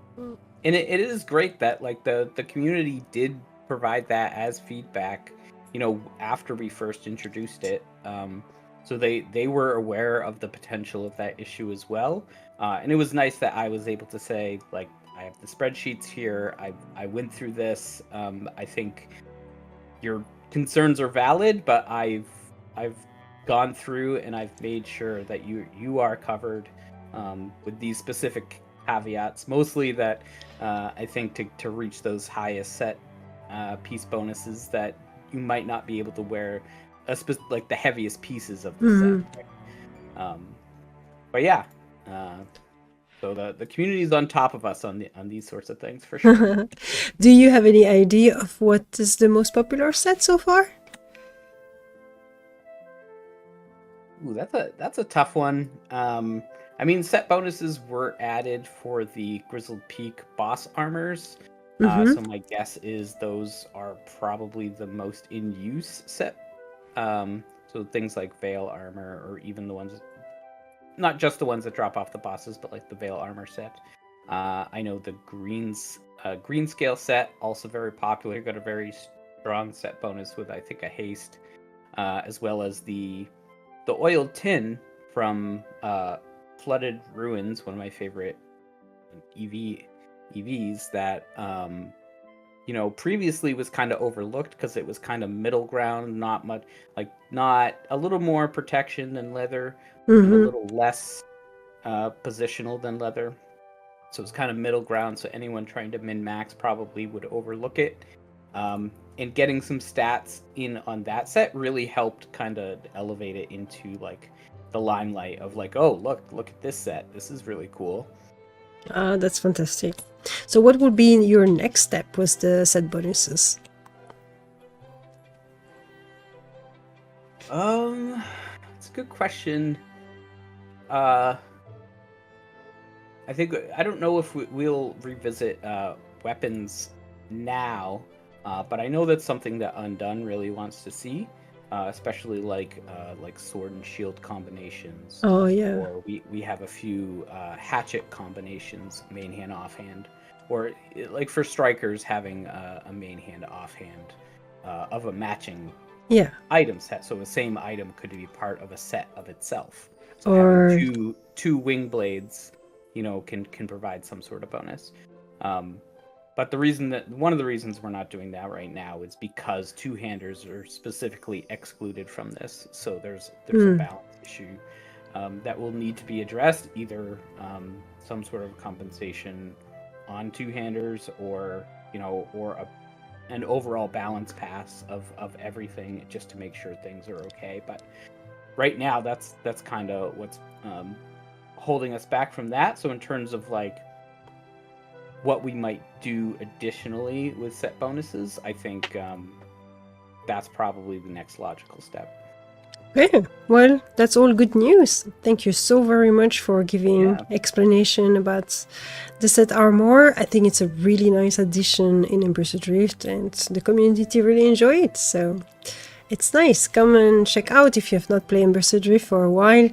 it is great that like the community did provide that as feedback, you know, after we first introduced it. So they were aware of the potential of that issue as well. And it was nice that I was able to say, like, I have the spreadsheets here. I went through this. I think your concerns are valid, but I've gone through and I've made sure that you are covered with these specific caveats. Mostly that I think to reach those highest set piece bonuses, that you might not be able to wear like the heaviest pieces of the set. But yeah. So the community is on top of us on these sorts of things for sure. Do you have any idea of what is the most popular set so far? Ooh, that's a tough one. I mean, set bonuses were added for the Grizzled Peak boss armors. So my guess is those are probably the most in use set. So things like Veil armor, or even the ones, not just the ones that drop off the bosses, but like the Veil armor set. I know the green scale set, also very popular, got a very strong set bonus with, I think, a haste, as well as the oiled tin from Flooded Ruins, one of my favorite EVs that you know, previously was kind of overlooked because it was kind of middle ground, not much, like not a little more protection than leather, and a little less positional than leather. So it's kind of middle ground. So anyone trying to min max probably would overlook it. And getting some stats in on that set really helped kind of elevate it into like the limelight of like, oh, look at this set. This is really cool. That's fantastic. So what would be your next step with the set bonuses? It's a good question. I think, I don't know if we'll revisit weapons now, but I know that's something that Undone really wants to see, especially like sword and shield combinations. Oh yeah. Or we have a few hatchet combinations, main hand, offhand, or like for strikers having a main hand, offhand of a matching item set. So the same item could be part of a set of itself. So or having two wing blades, you know, can provide some sort of bonus. But one of the reasons we're not doing that right now is because two-handers are specifically excluded from this. So there's a balance issue that will need to be addressed, either some sort of compensation on two-handers, or, you know, or an overall balance pass of everything, just to make sure things are okay. But right now, that's kind of what's holding us back from that. So in terms of like what we might do additionally with set bonuses, I think that's probably the next logical step. Okay, well, that's all good news. Thank you so very much for giving explanation about the set armor. I think it's a really nice addition in Embers Adrift, and the community really enjoy it. So it's nice. Come and check out if you have not played Embers Adrift for a while.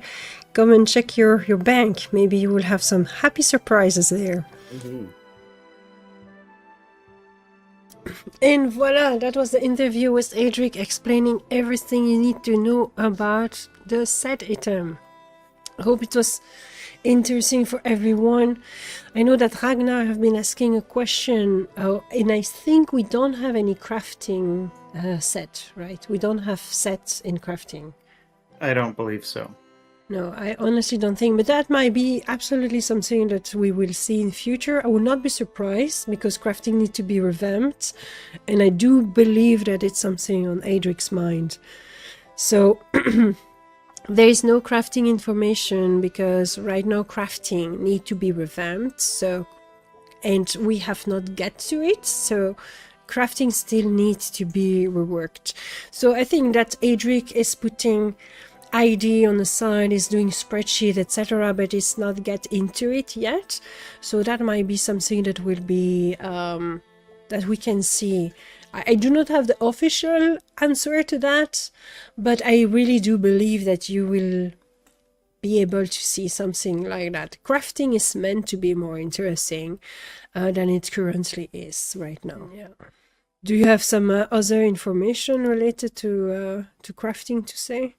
Come and check your bank. Maybe you will have some happy surprises there. Mm-hmm. And voila, that was the interview with Adric explaining everything you need to know about the set item. I hope it was interesting for everyone. I know that Ragnar have been asking a question, and I think we don't have any crafting set, right? We don't have sets in crafting. I don't believe so. No, I honestly don't think, but that might be absolutely something that we will see in future. I will not be surprised because crafting needs to be revamped, and I do believe that it's something on Adric's mind. So there is no crafting information because right now crafting need to be revamped. So, and we have not get to it. So crafting still needs to be reworked. So I think that Adric is putting ID on the side, is doing spreadsheet, etc., but it's not get into it yet. So that might be something that will be that we can see. I do not have the official answer to that, but I really do believe that you will be able to see something like that. Crafting is meant to be more interesting than it currently is right now. Yeah. Do you have some other information related to crafting to say?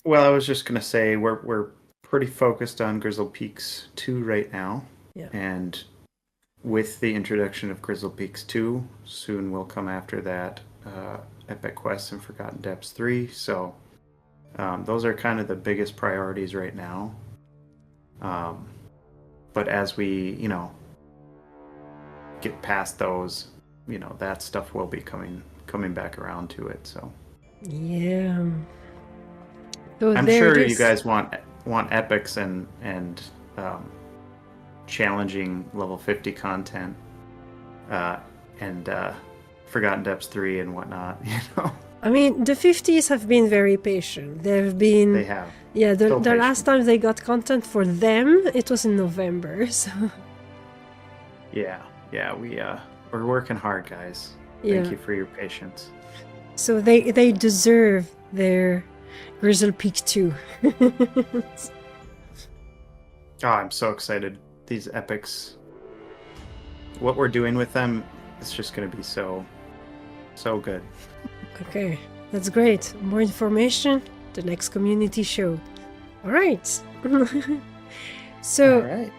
Well, I was just gonna say we're pretty focused on Grizzle Peaks 2 right now, Yeah. and with the introduction of Grizzle Peaks 2, soon will come after that Epic Quests and Forgotten Depths 3. So those are kind of the biggest priorities right now. But as we, get past those, that stuff will be coming back around to it. So yeah. So I'm there sure it you is. guys want epics and challenging level 50 content and Forgotten Depths 3 and whatnot, I mean, the 50s have been very patient. They have. Yeah, the So last time they got content for them, it was in November. So Yeah, we're working hard, guys. yeah. Thank you for your patience. So they deserve their Grizzle Peak 2. Oh, I'm so excited. These epics, what we're doing with them, it's just going to be so good. Okay, that's great. More information, the next community show. All right. So, All right.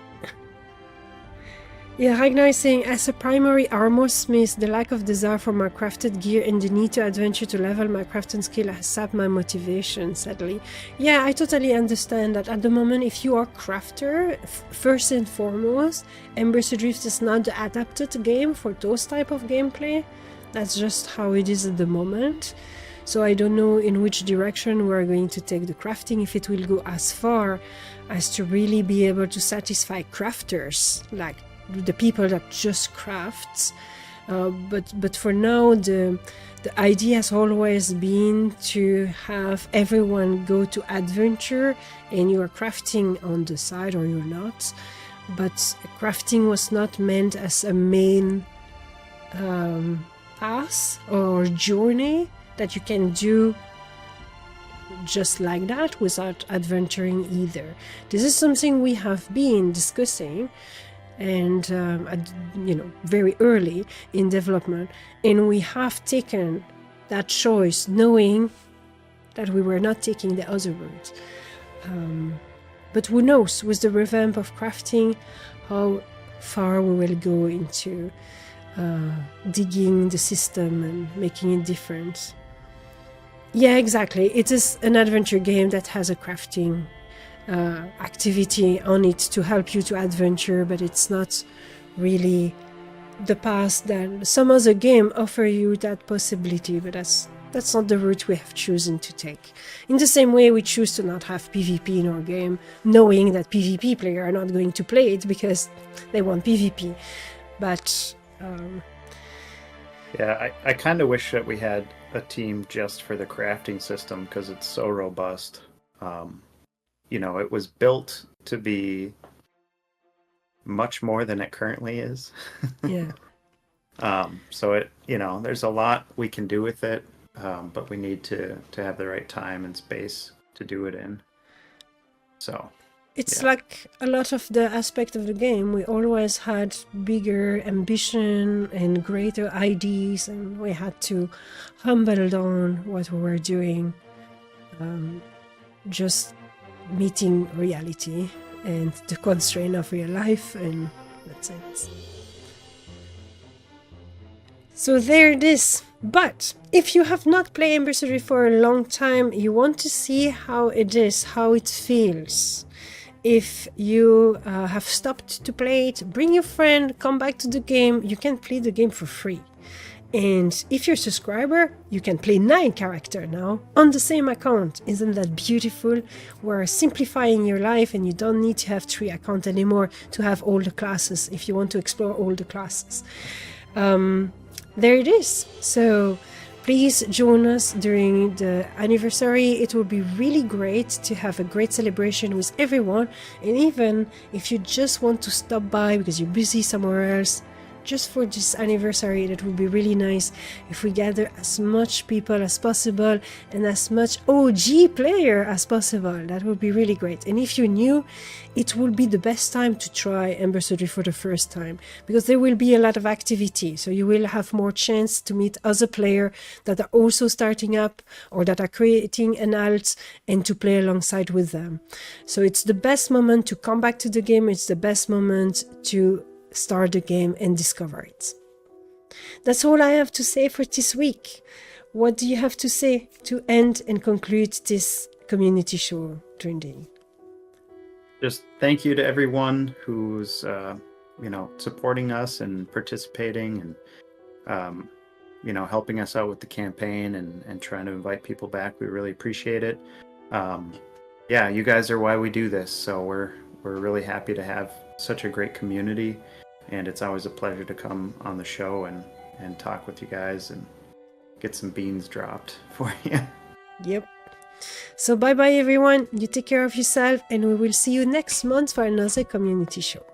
yeah, Ragnar is saying, as a primary armor smith, the lack of desire for my crafted gear and the need to adventure to level my crafting skill has sapped my motivation, sadly. Yeah, I totally understand that at the moment, if you are crafter, first and foremost, Embers Adrift is not the adapted game for those type of gameplay. That's just how it is at the moment. So I don't know in which direction we're going to take the crafting, if it will go as far as to really be able to satisfy crafters, like the people that just crafts. But for now, the idea has always been to have everyone go to adventure, and you are crafting on the side or you're not. But crafting was not meant as a main path or journey that you can do just like that without adventuring either. This is something we have been discussing, and very early in development, and we have taken that choice knowing that we were not taking the other route. But who knows, with the revamp of crafting, how far we will go into digging the system and making it different. Yeah, exactly. It is an adventure game that has a crafting activity on it to help you to adventure, but it's not really the path that some other game offer you that possibility. But that's not the route we have chosen to take. In the same way, we choose to not have PvP in our game, knowing that PvP players are not going to play it because they want PvP. But yeah, I kind of wish that we had a team just for the crafting system because it's so robust. It was built to be much more than it currently is. yeah. So it, there's a lot we can do with it. but we need to have the right time and space to do it in. So It's yeah. like a lot of the aspect of the game. We always had bigger ambition and greater ideas, and we had to humble down what we were doing, just meeting reality and the constraint of real life, and that's it. So there it is. But if you have not played Embers for a long time, you want to see how it is, how it feels. If you have stopped to play it, bring your friend, come back to the game. You can play the game for free. And if you're a subscriber, you can play 9 characters now on the same account. Isn't that beautiful? We're simplifying your life, and you don't need to have 3 accounts anymore to have all the classes if you want to explore all the classes. There it is. So please join us during the anniversary. It will be really great to have a great celebration with everyone. And even if you just want to stop by because you're busy somewhere else, just for this anniversary, that would be really nice if we gather as much people as possible and as much OG player as possible. That would be really great. And if you're new, it will be the best time to try Embers for the first time, because there will be a lot of activity. So you will have more chance to meet other players that are also starting up or that are creating an alt, and to play alongside with them. So it's the best moment to come back to the game. It's the best moment to start the game and discover it. That's all I have to say for this week. What do you have to say to end and conclude this community show, Drindin? Just thank you to everyone who's supporting us and participating and helping us out with the campaign and trying to invite people back. We really appreciate it. You guys are why we do this, so we're really happy to have such a great community, and it's always a pleasure to come on the show and talk with you guys and get some beans dropped for you. Yep. So bye bye everyone, you take care of yourself, and we will see you next month for another community show.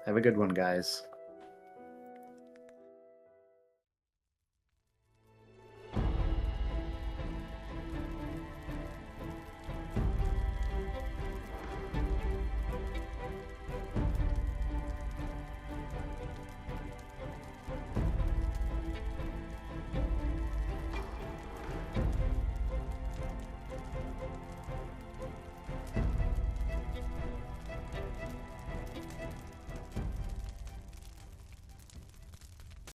Have a good one, guys.